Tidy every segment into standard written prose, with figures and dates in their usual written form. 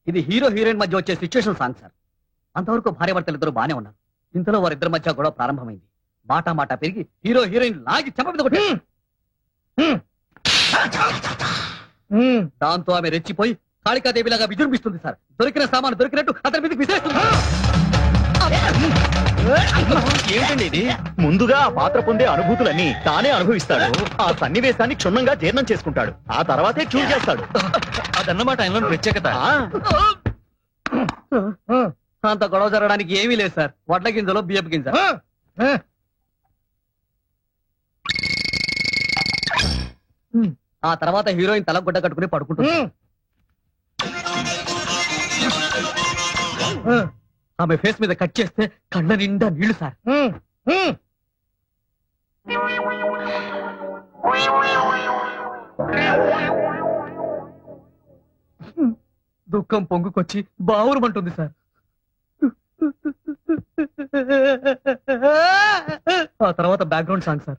ఇది hero heroine మధ్య వచ్చే సిచ్యువేషన్ సాంగ్ సార్. అంతవరకు భార్యాభర్తలు ఇద్దరు బానే ఉన్నారు. ఇంతలో వారిద్దరి మధ్య గొడవ ప్రారంభమైంది. మాట మాట పెరిగి హీరో హీరోయిన్ లాగి చెంప మీద కొట్టారు. దాంతో ఆమె రెచ్చిపోయి కాళికాదేవిలాగా విజృంభిస్తుంది సార్. దొరికిన సామాను దొరికినట్టు అతని మీదకి విసిరేస్తుంది. ఏంటండి ఇది? ముందుగా ఆ పాత్ర పొందే అనుభూతులన్నీ తానే అనుభవిస్తాడు. ఆ సన్నివేశాన్ని క్షుణ్ణంగా జీర్ణం చేసుకుంటాడు. ఆ తర్వాతే ట్యూన్ చేస్తాడు. అదన్నమాట ఆయనలో ప్రత్యేకత. అంత గొడవ జరగడానికి ఏమీ లేదు సార్. వడ్ల గింజలో బియ్యపు గింజ. ఆ తర్వాత హీరోయిన్ తల గుడ్డ కట్టుకుని పడుకుంటుంది. ఆమె ఫేస్ మీద కట్ చేస్తే కళ్ళ నిండా నీళ్లు సార్. దుఃఖం పొంగుకొచ్చి బావురమంటుంది సార్. ఆ తర్వాత బ్యాక్గ్రౌండ్ సాంగ్ సార్.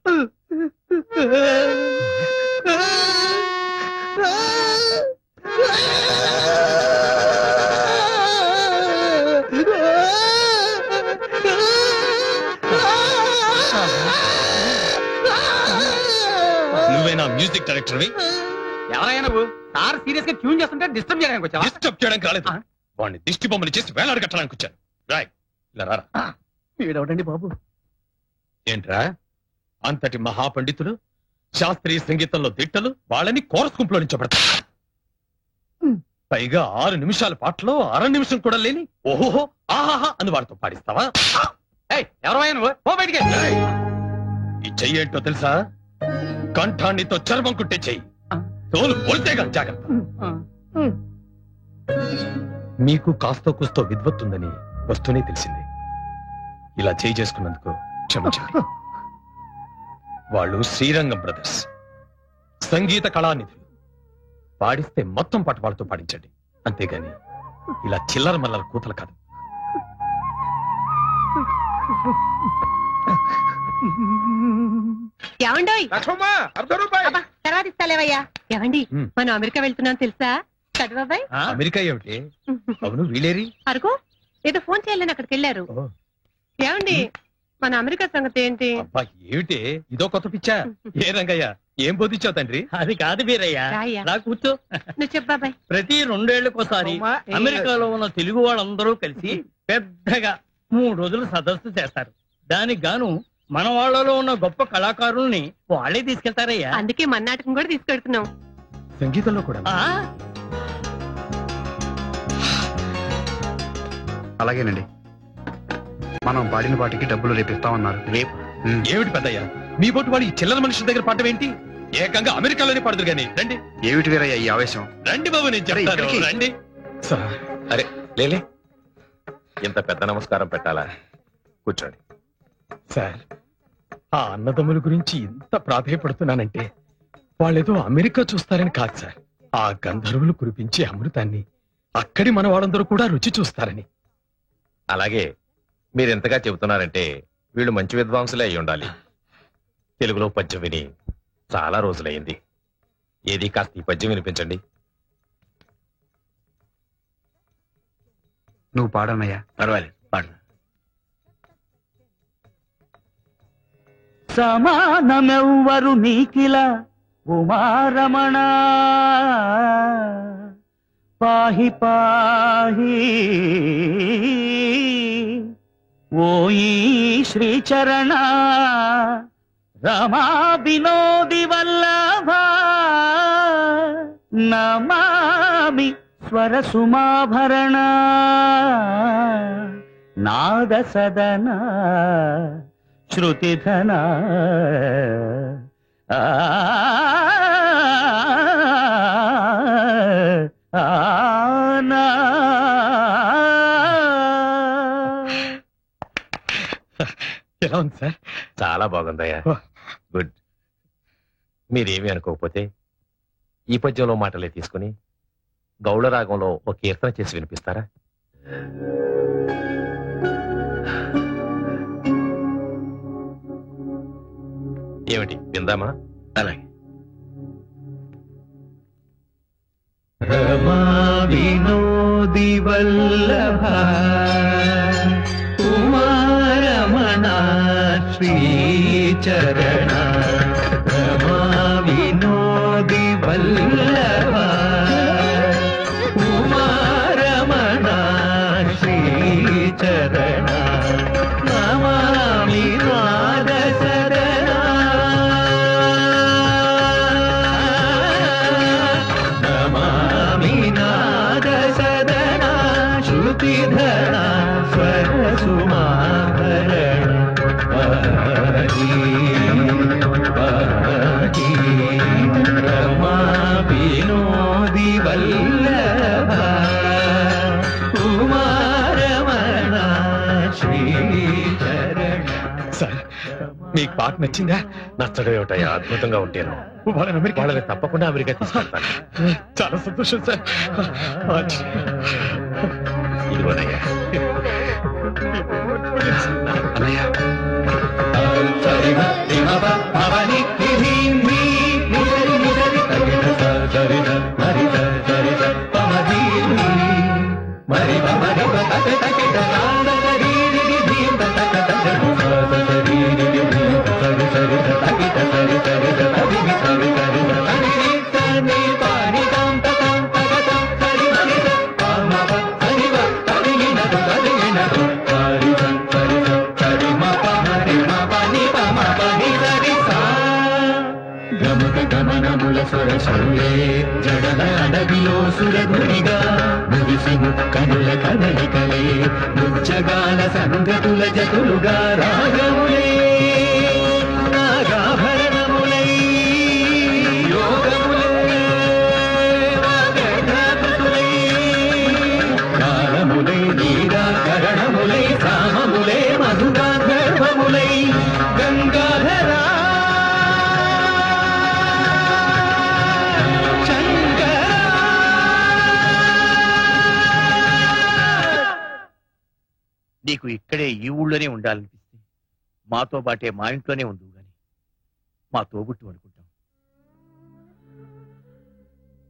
నువ్వేనా మ్యూజిక్ డైరెక్టర్వి? ఎవరైనా నువ్వు సార్ సీరియస్ గా ట్యూన్ చేస్తుంటే డిస్టర్బ్ చేయడానికి వచ్చావా? డిస్టర్బ్ చేయడానికి రాలేదు. వాడిని దిష్టి బొమ్మని చేసి వేలాడు కట్టడానికి వచ్చాను. రాయ్ ఇలా రారా. వీడవడండి బాబు. ఏంట్రా అంతటి మహాపండితులు, శాస్త్రీయ సంగీతంలో దిట్టలు, వాళ్ళని కోరస్ గుంపులో నుంచబడతారు. పైగా 6 నిమిషాల పాటలో 1/2 నిమిషం కూడా లేని ఓహోహో ఆహాహా అని వాడితో పాడిస్తావా? ఎవరైనా నువ్వు పో బయటికి. ఈ చెయ్యి ఏంటో తెలుసా? కంఠాన్నితో చర్మం కుట్టే చెయ్యి. తోలు పొలితేగా జాగ్రత్త. మీకు కాస్తో కూస్తో విద్వత్తుందని వస్తూనే తెలిసింది. ఇలా చేయి చేసుకున్నందుకు క్షమించండి. వాళ్ళు శ్రీరంగం బ్రదర్స్, సంగీత కళానిధులు. పాడిస్తే మొత్తం పాట వాళ్ళతో పాడించండి, అంతేగాని ఇలా చిల్లర మల్లర కూతలు కాదు. ఏమండోయ్ తర్వాత ఇస్తాలేవయ్యా. ఏమండి మనం అమెరికా వెళ్తున్నాం తెలుసా? చదువాబాయ్. అమెరికా ఏమిటి? అవును వీలేరి అరకు ఏదో ఫోన్ చేయాలని అక్కడికి వెళ్ళారు. ఏమండి మన అమెరికా సంగతి ఏంటి? అబ్బా ఏమిటి ఇదో కొత్త పిచ్చా? ఏ రంగయ్య ఏం బోధించావు తండ్రి? అది కాదు వీరయ్య, నా కూర్చో. నువ్వు చెప్పాబాయ్. ప్రతి 2 ఏళ్లకోసారి అమెరికాలో ఉన్న తెలుగు వాళ్ళందరూ కలిసి పెద్దగా 3 రోజులు సదస్సు చేస్తారు. దానికి గాను మన వాళ్ళలో ఉన్న గొప్ప కళాకారుల్ని వాళ్ళే తీసుకెళ్తారయ్యా. అందుకే మన నాటకం కూడా తీసుకెళ్తున్నాం. సంగీతంలో కూడా? అలాగేనండి. మనం పాడిన పాటికి డబ్బులు రేపిస్తామన్నారు. రేపు ఏమిటి పెద్దయ్యా మీ బొట్టు వాడు ఈ చిల్లర మనుషుల దగ్గర పాడటం ఏంటి? ఏకంగా అమెరికాలోనే పడదురు గాని రండి. ఏమిటి వీరయ్య ఈ ఆవేశం? రండి బాబు నేను చెప్తాను. రండి. అరే లేలే, ఇంత పెద్ద నమస్కారం పెట్టాలా? కూర్చోండి. సార్ ఆ అన్నదమ్ముల గురించి ఇంత ప్రాధేయపడుతున్నానంటే వాళ్ళేదో అమెరికా చూస్తారని కాదు సార్. ఆ గంధర్వులు కురిపించే అమృతాన్ని అక్కడి మన వాళ్ళందరూ కూడా రుచి చూస్తారని. అలాగే మీరెంతగా చెబుతున్నారంటే వీళ్ళు మంచి విద్వాంసులే అయి ఉండాలి. తెలుగులో పద్యం విని చాలా రోజులైంది. ఏది కాస్త ఈ పద్యం వినిపించండి. నువ్వు పాడనయ్యా. పర్వాలేదు, పాడు. సమానమెవ్వరు నీకిల ఉమారమణ పాహి పాహి ఓయి శ్రీచరణ రమా వినోది వల్లభ నమామి స్వర సుమాభరణ నాద సదన శృతిధన ఎలా ఉంది సార్? చాలా బాగుందయ్యా. గుడ్. మీరేమీ అనుకోకపోతే ఈ పద్యంలో మాటలే తీసుకుని గౌళ రాగంలో ఒక కీర్తన చేసి వినిపిస్తారా? ఏమిటి విందామా? అలాగే. రమా వినోది వల్లభ ఉమారమణ శ్రీచరణ రమా వినోది వల్లభ ఉమారమణ శ్రీచరణ నమామి నాద సరణ నమామి నాద సదన శృతిధర స్వర సుమాభరణ పాహి పాహి రమా వినోది వల్లభ ఉమారమణ శ్రీచరణ. సార్ మీకు పాట నచ్చిందా? నచ్చడం ఏమిటయ్యా, అద్భుతంగా ఉంటాను. వాళ్ళని తప్పకుండా అమెరికా తీసుకెళ్తాను. చాలా సంతోషం సార్. ఇదిగోనయ్యా. అన్నయ్య గమనముల స్వరసరులే జడల అడవిలో సురధునిగా ముగిసి ముక్కనుల కదలికలే ముచ్చగాల సంగతుల జతులుగా రాగములే నాగాభరణములై యోగములే వాగఢాతులై కాలములై నీరాకరణములై సామములై మధుగాంధర్వములై గంగాధరా నీకు ఇక్కడే ఈ ఊళ్ళోనే ఉండాలనిపిస్తే మాతో పాటే మా ఇంట్లోనే ఉండు గాని మా తోబుట్టు అనుకుంటాం.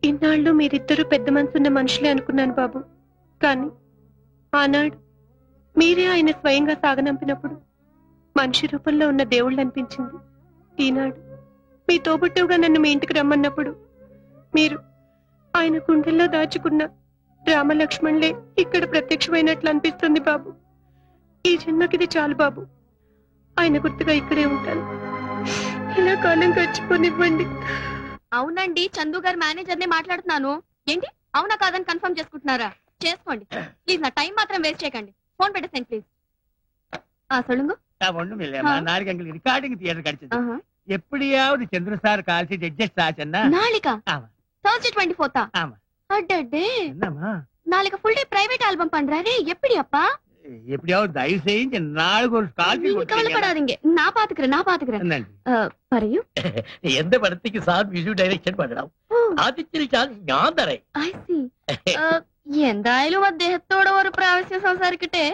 ఇన్నాళ్ళు మీరిద్దరూ పెద్ద మనసున్న మనుషులే అనుకున్నాను బాబు. కానీ ఆనాడు మీరే ఆయన స్వయంగా సాగనంపినప్పుడు మనిషి రూపంలో ఉన్న దేవుళ్ళు అనిపించింది. ఈనాడు మీ తోబుట్టుగా నన్ను మీ ఇంటికి రమ్మన్నప్పుడు మీరు ఆయన గుండెల్లో దాచుకున్న రామలక్ష్మణులే ఇక్కడ ప్రత్యక్షమైనట్లు అనిపిస్తుంది బాబు. ఈ జన్మకిది చాలు బాబు. ఆయన గుర్తుగా ఇక్కడే ఉంటాను. ఇలా కాలం గడిచిపోనివ్వండి. అవునండి, చందు గారు మేనేజర్ ని మాట్లాడుతున్నాను. ఏంటి అవునా కాదని కన్ఫర్మ్ చేసుకుంటున్నారా? చేసుకోండి ప్లీజ్. నా టైం మాత్రం వేస్ట్ చేయకండి. ఫోన్ పెట్టేసేయండి ప్లీజ్. சொல்லுங்க. రికార్డింగ్ థియేటర్ కడిచింది ఎప్పుడియాவது చంద్ర సార్ కాల్సి అడ్జస్ట్ ఆచన్నా నాళిక Thursday 24th. ஆமா. அடடே. என்னம்மா? நாளைக்கு ஃபுல் டே பிரைவேட் ஆல்பம் பண்றாரே. எப்படி அப்பா? எப்படியாவது தயவு செஞ்சு நாளைக்கு ஒரு கால் நீங்க கவலைப்படாதீங்க. நான் பாத்துக்கிறேன். പറയൂ. எந்த படத்துக்கு சார் மியூசிக் டைரக்ഷൻ பண்ணலாம்? ആദ്യത്തെ ചാൻസ് ഞാൻ തരേ. I see. എന്തായാലും അദ്ദേഹത്തോട് ഒരു പ്രാവശ്യം സംസാരിക്കട്ടെ.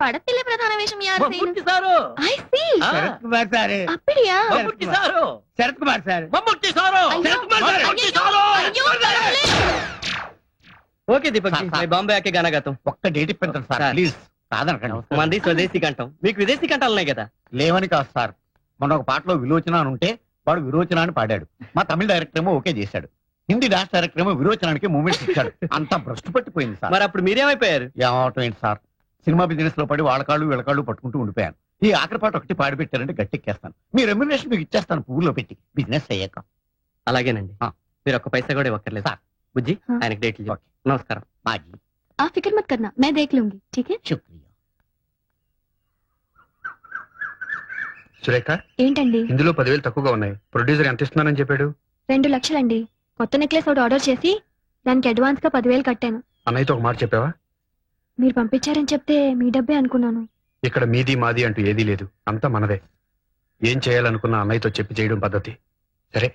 പടത്തിലെ പ്രധാന വേഷം യാർ ചെയ്യും? മമ്മൂട്ടി സാറോ? I see. Sarath Kumar sir. அப்படியா? മമ്മൂട്ടി സാറോ? ശരത് കുമാർ സാർ. മമ്മൂട്ടി സാറോ? ശരത് കുമാർ സാർ. മമ്മൂട്ടി സാറോ? ఓకే దీపక్ జీ, నేను బాంబే ఆకే గానా గాతా హూం. ఒక్క డేట్ ఇప్పించండి సార్ ప్లీజ్. కాదనకండి. మంది స్వదేశీ కంఠం, మీకు విదేశీ కంఠాలు ఉన్నాయి కదా. లేవని కాదు సార్, మొన్న ఒక పాటలో విలోచన అని ఉంటే వాడు విరోచన అని పాడాడు. మా తమిళ డైరెక్టర్ ఏమో ఓకే చేశాడు. హిందీ డాన్స్ డైరెక్టర్ ఏమో విరోచనానికి మూమెంట్స్ ఇచ్చాడు. అంతా భ్రష్టు పట్టిపోయింది సార్. మరి అప్పుడు మీరేమైపోయారు? ఏమవటం ఏంటి సార్, సినిమా బిజినెస్ లో పడి వాళ్ళకాళ్ళు వీళ్ళకాళ్ళు పట్టుకుంటూ ఉండిపోయాను. ఈ ఆఖరి పాట ఒకటి పాడి పెట్టారంటే గట్టెక్కేస్తాను. మీ రెమ్యునరేషన్ మీకు ఇచ్చేస్తాను పువ్వులో పెట్టి బిజినెస్ అయ్యాక. అలాగేనండి. మీరు ఒక్క పైసా కూడా ఇవ్వక్కర్లేదు సార్. బుజ్జి ఆయనకి డేట్లు చెప్పు. నమస్కారం. బాజీ आप फिक्र मत करना, मैं देख लूंगी. ठीक है? శుక్రియా. సురేఖ, ఏంటండి? ఇందులో 10,000 తక్కువగా ఉన్నాయి. ప్రొడ్యూసర్ ఎంత ఇస్తున్నానని చెప్పాడు? 2 లక్షలండి. కొత్త నెక్లెస్ ఒకటి ఆర్డర్ చేసి దానికి అడ్వాన్స్ గా 10,000 కట్టాను. అన్నయ్యతో ఒక మాట చెప్పావా? మీరు పంపించారని చెప్తే మీ డబ్బే అనుకున్నాను. ఇక్కడ మీది మాది అంటూ ఏదీ లేదు, అంతా మనదే. ఏం చేయాలనుకున్న అన్నయ్యతో చెప్పి చేయడం పద్ధతి. సరే,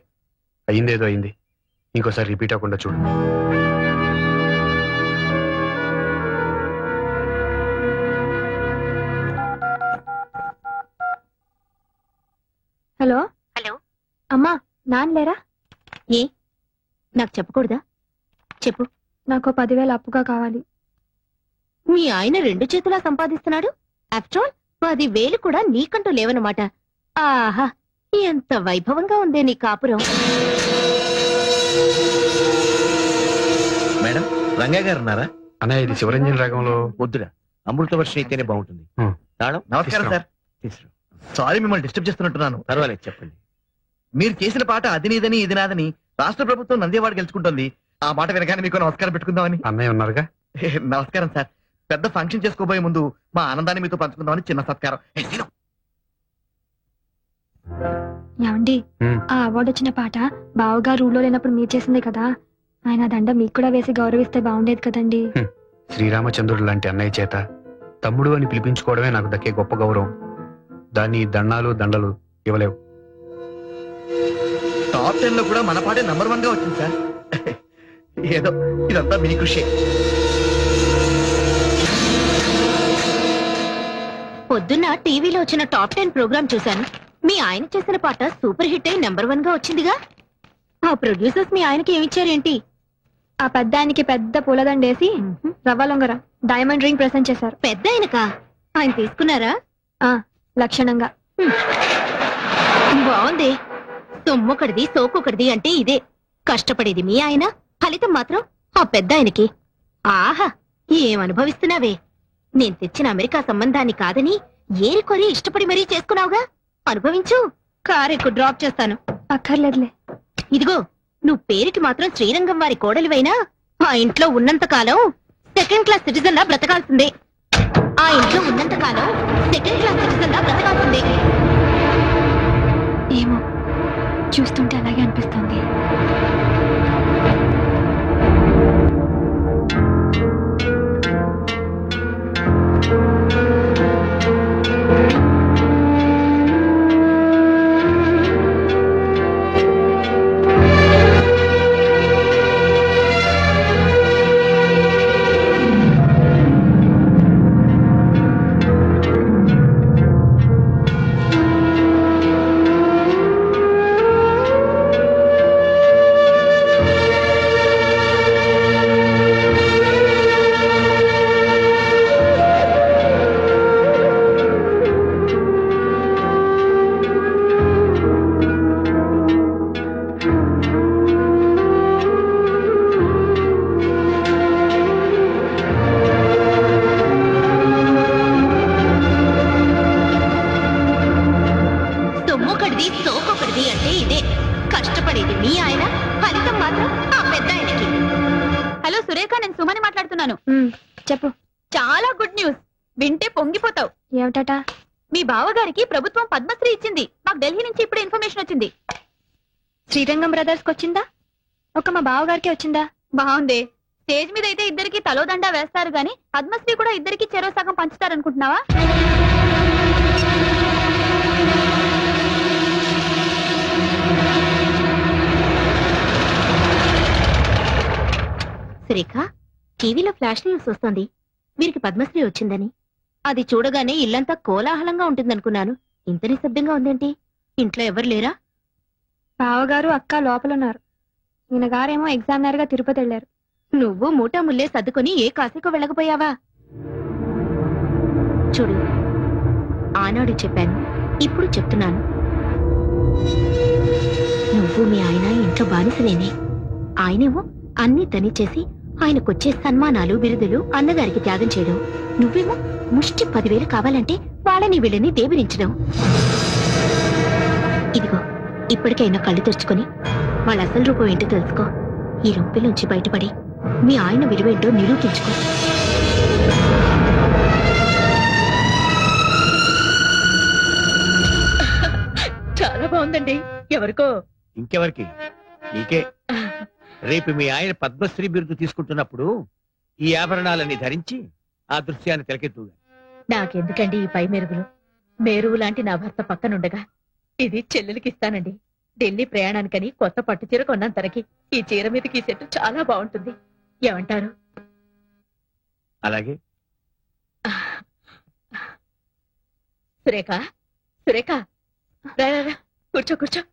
అయిందేదో అయింది. ఇంకోసారి రిపీట్ అవ్వకుండా చూడు. హలో. అమ్మా, నాన్న లేరా? ఏ నాకు చెప్పకూడదా? చెప్పు. నాకు 10,000 అప్పుగా కావాలి. మీ ఆయన 2 చేతులా సంపాదిస్తున్నాడు. ఆఫ్టర్ ఆల్ 10,000 కూడా నీకంటూ లేవన్నమాట. ఆహా, ఎంత వైభవంగా ఉందే నీ కాపురం. మేడం, రంగా గారు ఉన్నారా? అన్నయ్య ఇది శివరంజన్ రాగంలో వద్దురా, అమృత వర్షం అయితేనే బాగుంటుంది. తాళం. నమస్కారం సార్. సారీ మిమ్మల్ని డిస్టర్బ్ చేస్తున్నట్టున్నాను. పర్వాలేదు, చెప్పండి. మీరు చేసిన పాట అది నీదని ఇది నాదని రాష్ట్ర ప్రభుత్వం నందేవాడ గెలుచుకుంటుంది. ఆ మాట వినగానే మీకు నమస్కారం పెట్టుకుందామని. అన్నయ్య ఉన్నారుగా. నమస్కారం సార్. పెద్ద ఫంక్షన్ చేసుకోబోయే ముందు మా ఆనందాన్ని మీతో పంచుకుందామని చిన్న సత్కారం. ఏమండి, ఆ అవార్డు వచ్చిన పాట బావగారు ఊళ్ళో లేనప్పుడు మీరు చేసిందే కదా. ఆయన దండ మీకు కూడా వేసి గౌరవిస్తే బాగుండేది కదండి. శ్రీరామచంద్రుడు లాంటి అన్నయ్య చేత తమ్ముడు అని పిలిపించుకోవడమే నాకు దక్కే గొప్ప గౌరవం. దాన్ని దండాలు దండలు ఇవ్వలేవు. టాప్ 10 లో కూడా మన పాటే నంబర్ 1 గా వచ్చింది సార్. ఏదో ఇదంతా మీ కృషి. పొద్దున్న టీవీలో వచ్చిన టాప్ 10 ప్రోగ్రామ్ చూశాను. మీ ఆయన చేసిన పాట సూపర్ హిట్ అయి నెంబర్ 1 గా వచ్చిందిగా. ఆ ప్రొడ్యూసర్స్ మీ ఆయనకి ఏమిచ్చారేంటి? ఆ పెద్ద ఆయనకి పెద్ద పూలదండేసి రవ్వ లొంగర డైమండ్ రింగ్ ప్రెసెంట్ చేశారు. పెద్ద ఆయనకా? ఆయన తీసుకున్నారా? లక్షణంగా. బాగుంది. సొమ్మొకటిది సోకొకటిది అంటే ఇదే. కష్టపడేది మీ ఆయన, ఫలితం మాత్రం ఆ పెద్ద ఆయనకి. ఆహా, ఏమనుభవిస్తున్నావే. నేను తెచ్చిన అమెరికా సంబంధాన్ని కాదని ఏరికొరి ఇష్టపడి మరీ చేసుకున్నావుగా. అనుభవించు. కారెక్కు డ్రాప్ చేస్తాను. అక్కర్లేదులే. ఇదిగో, నువ్వు పేరుకి మాత్రం శ్రీరంగం వారి కోడలివైనా ఆ ఇంట్లో ఉన్నంత కాలం 2nd క్లాస్ సిటిజన్ లా బ్రతకాల్సిందే. ఆ ఇంట్లో ఉన్నంత కాలం 2nd క్లాస్ సిటిజన్ లా బ్రతకాల్సిందే. ఏమో, చూస్తుంటే అలాగే అనిపిస్తుంది. చెప్పు. చాలా గుడ్ న్యూస్. వింటే పొంగిపోతావు. ఏమిటట? మీ బావగారికి ప్రభుత్వం పద్మశ్రీ ఇచ్చింది. మాకు ఢిల్లీ నుంచి ఇప్పుడు ఇన్ఫర్మేషన్ వచ్చింది. శ్రీరంగం బ్రదర్స్ కి వచ్చిందా? ఒక మా బావగారికి వచ్చిందా? బాగుంది. స్టేజ్ మీద అయితే ఇద్దరికి తలోదండా వేస్తారు గాని పద్మశ్రీ కూడా ఇద్దరికి చెరో సగం పంచుతారనుకుంటున్నావా? సురేఖ, టీవీలో ఫ్లాష్ న్యూస్ వస్తుంది. వీరికి పద్మశ్రీ వచ్చిందని. అది చూడగానే ఇల్లంతా కోలాహలంగా ఉంటుందనుకున్నాను. ఇంత నిశ్శబ్దంగా ఉందేంటి? ఇంట్లో ఎవరు లేరా? బావగారు అక్క లోపలున్నారు. ఈయన గారేమో ఎగ్జామినర్ గా తిరుపతి వెళ్లారు. నువ్వు మూటా ముల్లే సర్దుకొని ఏ కాశీకో వెళ్ళకపోయావా? చూడు, ఆనాడు చెప్పాను, ఇప్పుడు చెప్తున్నాను. నువ్వు మీ ఆయన ఇంట్లో బానిసలేనే. ఆయనేమో అన్ని తని చేసి ఆయనకొచ్చే సన్మానాలు బిరుదులు అన్నగారికి త్యాగం చేయడం. నువ్వేమో ముష్టి 10,000 కావాలంటే వాళ్ళని వీళ్ళని దేవిరించడం. ఇదిగో, ఇప్పటికైనా కళ్ళు తెరుచుకొని వాళ్ళ అసలు రూపం ఏంటో తెలుసుకో. ఈ రొంపిలోంచి బయటపడి మీ ఆయన విలువేంటో నిరూపించుకో. చాలా బాగుందండి. ఎవరికో? ఇంకెవరికి? నీకే. రేపు మీ ఆయన పద్మశ్రీ బిరుదు తీసుకుంటున్నప్పుడు ఈ ఆభరణాలన్నీ ధరించి ఆ దృశ్యాన్ని తెలకెత్తుగా. నాకెందుకండి ఈ పై మెరుగులు? మేరువు లాంటి నా భర్త పక్కనుండగా ఇది చెల్లెలకి ఇస్తానండి. ఢిల్లీ ప్రయాణానికని కొత్త పట్టు చీర కొన్నాను తనకి. ఈ చీర మీదకి సెట్ చాలా బాగుంటుంది. ఏమంటారు? అలాగే. సురేఖ, సురేఖ, రా, కూర్చో కూర్చో.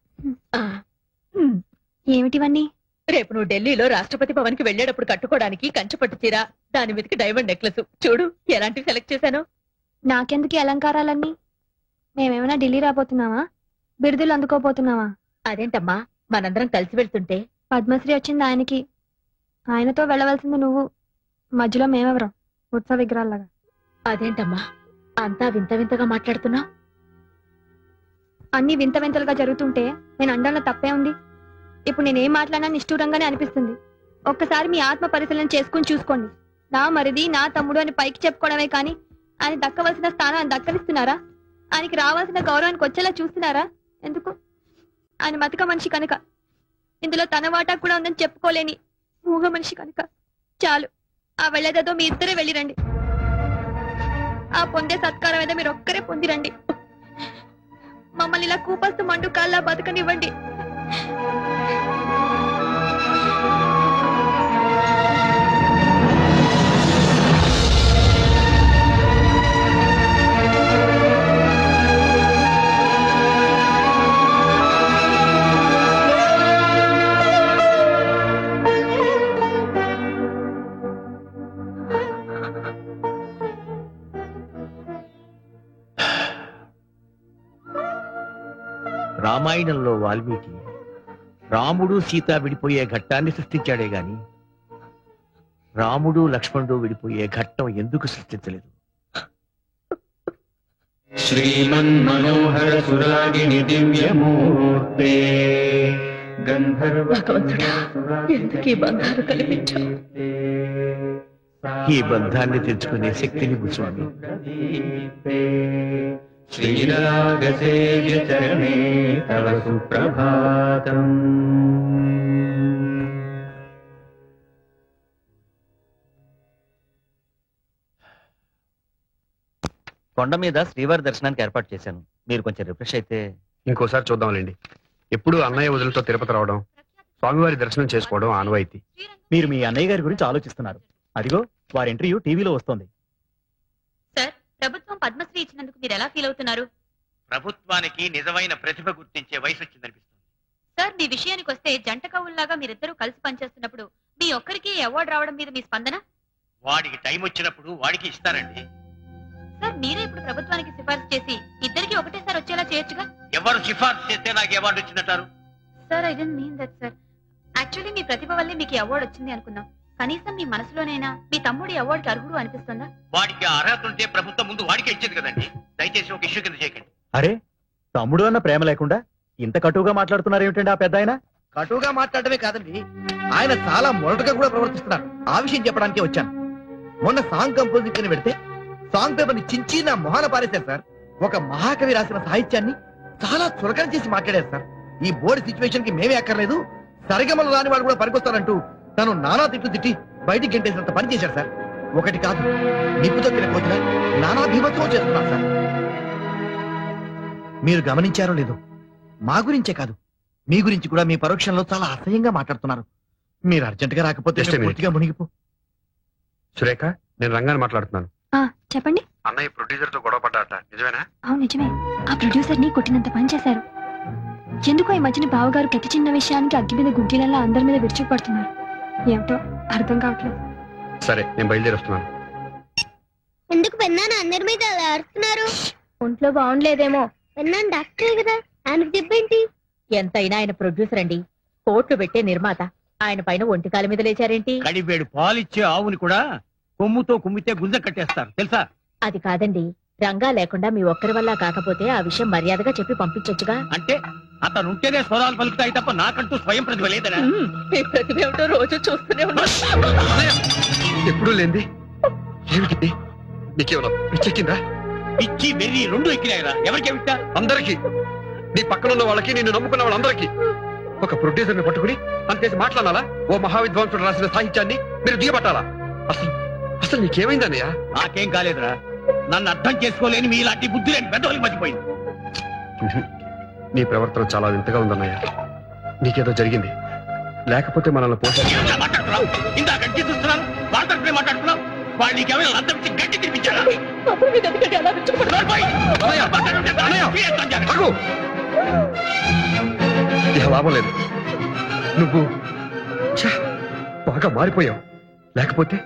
ఏమిటివన్నీ? రేపు నువ్వు ఢిల్లీలో రాష్ట్రపతి భవన్ కి వెళ్ళేటప్పుడు కట్టుకోవడానికి కంచుపట్టు చీర, దాని మీదకి డైమండ్ నెక్లెస్. చూడు ఎలాంటివి సెలెక్ట్ చేశాను. నాకెందుకు అలంకారాలన్నీ? మేమేమైనా ఢిల్లీ రాబోతున్నావా? బిరుదులు అందుకోబోతున్నావా? అదేంటమ్మా, మనందరం కలిసి వెళ్తుంటే. పద్మశ్రీ వచ్చింది ఆయనకి, ఆయనతో వెళ్ళవలసింది నువ్వు. మధ్యలో మేమెవరం? ఉత్సవ విగ్రహాల్లాగా. అదేంటమ్మా అంతా వింత వింతగా మాట్లాడుతున్నావు? అన్ని వింత వింతలుగా జరుగుతుంటే నేను అండంలో తప్పే ఉంది. ఇప్పుడు నేనేం మాట్లాడినా నిష్ఠూరంగానే అనిపిస్తుంది. ఒక్కసారి మీ ఆత్మ పరిశీలన చేసుకుని చూసుకోండి. నా మరిది, నా తమ్ముడు అని పైకి చెప్పుకోవడమే కానీ ఆయన దక్కవలసిన స్థానాన్ని దక్కలిస్తున్నారా? ఆయనకి రావాల్సిన గౌరవానికి వచ్చేలా చూస్తున్నారా? ఎందుకు? ఆయన మతిక మనిషి కనుక, ఇందులో తన వాటా కూడా ఉందని చెప్పుకోలేని మూగ మనిషి కనుక. చాలు, ఆ వెళ్ళేదేదో మీ ఇద్దరే వెళ్ళిరండి. ఆ పొందే సత్కారం ఏదో మీరు ఒక్కరే పొందిరండి. మమ్మల్ని ఇలా కూపస్తు మండు కాల్లా బతకనివ్వండి. రామాయణంలో వాల్మీకి రాముడు సీత విడిపోయే ఘట్టాన్ని సృష్టించాడే గాని రాముడు లక్ష్మణుడు విడిపోయే ఘట్టం ఎందుకు సృష్టించలేదు? శ్రీమన్మనోహర సురాగిణి దివ్యమూర్తే గంధర్వ ఎందుకు ఈ బంధాలు కల్పించావు? ఈ బంధాన్ని తెచ్చుకునే శక్తిని స్వామి. శ్రీరాగసేవ్య చరణే తవ సుప్రభాతం. కొండ మీద శ్రీవారి దర్శనానికి ఏర్పాటు చేశాను. మీరు కొంచెం రిఫ్రెష్ అయితే. ఇంకోసారి చూద్దాంలేండి. ఎప్పుడు అన్నయ్య వదులతో తిరుపతి రావడం, స్వామివారి దర్శనం చేసుకోవడం ఆనవాయితీ. మీరు మీ అన్నయ్య గారి గురించి ఆలోచిస్తున్నారు. అదిగో వారి ఇంటర్వ్యూ టీవీలో వస్తోంది. సార్, ప్రభుత్వం పద్మశ్రీ ఇచ్చినందుకు మీరు ఎలా ఫీల్ అవుతున్నారు? ప్రభుత్వానికి నిజమైన ప్రతిభ గుర్తించే వయసు వచ్చిందనిపిస్తుంది. సార్, మీ విషయానికి వస్తే జంట కవుల్లాగా మీరిద్దరూ కలిసి పనిచేస్తున్నప్పుడు మీ ఒక్కరికి అవార్డు రావడం మీద మీ స్పందన? వాడికి టైం వచ్చినప్పుడు వాడికి ఇస్తారండి. సార్, మీరే ఇప్పుడు ప్రభుత్వానికి సిఫార్సు చేసి ఇద్దరికి ఒకటేసారి వచ్చేలా చేయొచ్చుగా? ఎవరు సిఫార్సు చేస్తే నాకు అవార్డు వచ్చినట్టారు? Sir, I don't mean that sir. Actually మీ ప్రతిభ వల్లే మీకు అవార్డు వచ్చింది అనుకున్నాం. కనీసం మీ మనసులోనైనా మీ తమ్ముడి అవార్డుకి అర్హుడు అనిపిస్తుందా? వాడికి అర్హత ఉంటే ప్రభుత్వం ముందు వాడికి ఇచ్చేది కదండి. దయచేసి ఒక ఇష్యూ కింద చేయకండి. అరే, తమ్ముడు అన్న ప్రేమ లేకుండా ఇంత కటువుగా మాట్లాడుతున్నారు ఏమిటండి ఆ పెద్ద ఆయన? కటువుగా మాట్లాడటమే కాదండి, ఆయన చాలా మొరటుగా కూడా ప్రవర్తిస్తున్నారు. ఆ విషయం చెప్పడానికే వచ్చాను. మొన్న సాంగ్ కంపోజింగ్ కింద పెడితే సాంగ్ పేపర్ ని చించి నా మొహాన పారేశారు సార్. ఒక మహాకవి రాసిన సాహిత్యాన్ని చాలా చులకన చేసి మాట్లాడారు సార్. ఈ బోర్డు సిచ్యువేషన్ కి మేమే అక్కర్లేదు, సరిగమలు రాని వాడు కూడా పనికొస్తారంటూ తను నానా తిట్లు తిట్టి బయటికి గంటేసినంత పని చేశారు సార్. ఒకటి కాదు, నిప్పుతో తినకపోతున్నా నానా భీభత్సం చేస్తున్నారు సార్. మీరు గమనించారో లేదో, మా గురించే కాదు మీ గురించి కూడా మీ పరోక్షంలో చాలా అసహ్యంగా మాట్లాడుతున్నారు. మీరు అర్జెంట్ గా రాకపోతే Just a minute. పూర్తిగా మునిగిపో. సురేఖ, నేను రంగాన్ని మాట్లాడుతున్నాను. చెప్పండి. అన్నయ్య ప్రొడ్యూసర్ తో గొడవ పడ్డాట, నిజమేనా? అవును, నిజమే. ఆ ప్రొడ్యూసర్ ని కొట్టినంత పని చేశారు. ఎందుకో ఈ మధ్యన బావగారు ప్రతి చిన్న విషయానికి అగ్గి మీద గుడ్డీలల్లా అందరి మీద విరుచుకుపడుతున్నారు. ఏమిటో అర్థం కావట్లేదు. సరే, నేను బయలుదేరి వస్తున్నాను. ఎందుకు పెన్నాను అందరి మీద అలా అరుస్తున్నారు? ఒంట్లో బాగుండలేదేమో. పెన్నాను డాక్టర్ కదా, ఆయనకు చెప్పేంటి? ఎంతైనా ఆయన ప్రొడ్యూసర్ అండి, కోట్లు పెట్టే నిర్మాత. ఆయన పైన ఒంటికాల మీద లేచారేంటి? కడివేడు పాలిచ్చే ఆవుని కూడా కొమ్ముతో కుమ్మితే గుంజ కట్టేస్తారు తెలుసా? అది కాదండి, రంగా లేకుండా మీ ఒక్కరి వల్ల కాకపోతే ఆ విషయం మర్యాదగా చెప్పి పంపించొచ్చుగా. అంటే అతను ఉంటేనే స్వరాలు పలుకుతాయి తప్ప నాకంటూ స్వయం ప్రతిభ లేదనా? మీ ప్రతిభ ఏమిటో రోజు చూస్తూనే ఉన్నా. ఎప్పుడు లేంది ఏమిటి? నీకేమన్నా పిచ్చెక్కిందా? పిచ్చి వెర్రి రెండు ఎక్కినాయిరా. ఎవరికి ఏమిటా? అందరికి, నీ పక్కనున్న వాళ్ళకి, నిన్ను నమ్ముకున్న వాళ్ళందరికీ. ఒక ప్రొడ్యూసర్ ని పట్టుకుని అంతేసి మాట్లాడాలా? ఓ మహావిద్వాంసుడు రాసిన సాహిత్యాన్ని మీరు దిగబట్టాలా? అసలు అసలు నీకేమైందన్నయ్యా? నాకేం కాలేదురా. నన్ను అర్థం చేసుకోలేని మీ ఇలాంటి బుద్ధి లేని పెద్దవాళ్ళకి మర్చిపోయింది. నీ ప్రవర్తన చాలా వింతగా ఉందన్నయ్య. నీకేదో జరిగింది, లేకపోతే మనల్ని మాట్లాడుతున్నావు. ఇందాక చూస్తున్నాను వాళ్ళతో మాట్లాడుతున్నావు. వాళ్ళు నీకేమైనా లంచం ఇచ్చి గట్టి తినిపించారా? ఇక లాభం లేదు. ఛా, బాగా మారిపోయావు. లేకపోతే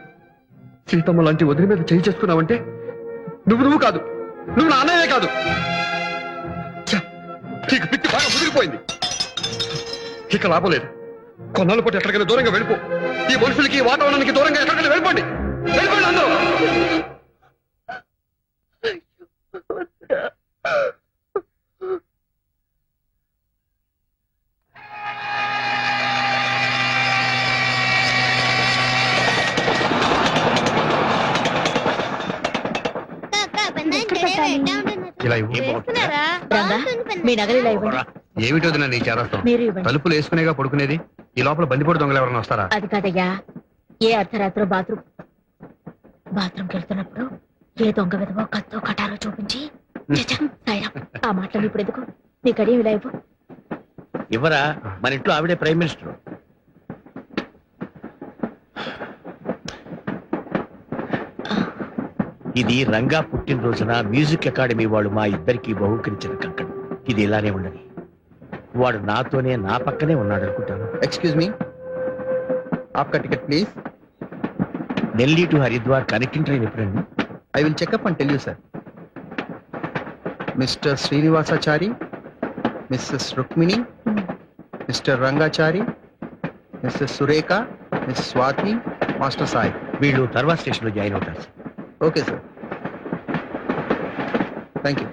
సీతమ్మ లాంటి వదిలి మీద చేయి చేసుకున్నావంటే నువ్వు కాదు, నువ్వు నా అన్నయ్యే కాదు. ఛా, నీకు పిచ్చి బాగా ముదిరిపోయింది. ఇక లాభం లేదు. కొన్నాళ్ళ పాటు ఎక్కడికైనా దూరంగా వెళ్ళిపో. ఈ మనుషులకి ఈ వాతావరణానికి దూరంగా ఎక్కడికైనా వెళ్ళిపోండి. వెళ్ళిపోండి అందరూ. ఇలా ఇవ్వు. మీ నగలు ఇలా ఇవ్వండి. ఏమిటో నీ చేరస్తాం. మీరు ఇవ్వండి. తలుపులు వేసుకునేగా పడుకునేది. ఈ లోపల బందిపోటు దొంగలు ఎవరైనా వస్తారా? అది కాదయ్యా, ఏ అర్ధరాత్రి బాత్రూమ్కి వెళ్తున్నప్పుడు ఏ దొంగ విధవో కత్తో కటారో చూపించి సాయిరా, ఆ మాటలు ఇప్పుడు ఎందుకు? నీ గడియం ఇలా ఇవ్వు. ఇవ్వరా, మన ఇంట్లో ఆవిడే ప్రైమ్ మినిస్టర్. ఇది రంగా పుట్టినరోజున మ్యూజిక్ అకాడమీ వాళ్ళు మా ఇద్దరికి బహుకరించిన కంకణం. ఇది ఇలానే ఉండని. వాడు నాతోనే నా పక్కనే ఉన్నాడు అనుకుంటాను. एक्सक्यूज मी, आपका ticket please. Delhi to Haridwar connecting train ఎప్పుడండి? I will check up and tell you, sir. Mr. Srinivasachari, Mrs. Rukmini, Mr. Rangachari, Mrs. Sureka, Miss Swati, Master Sai. వీళ్ళు తర్వాత స్టేషన్ లో జాయిన్ అవుతారు. Okay, sir. Thank you.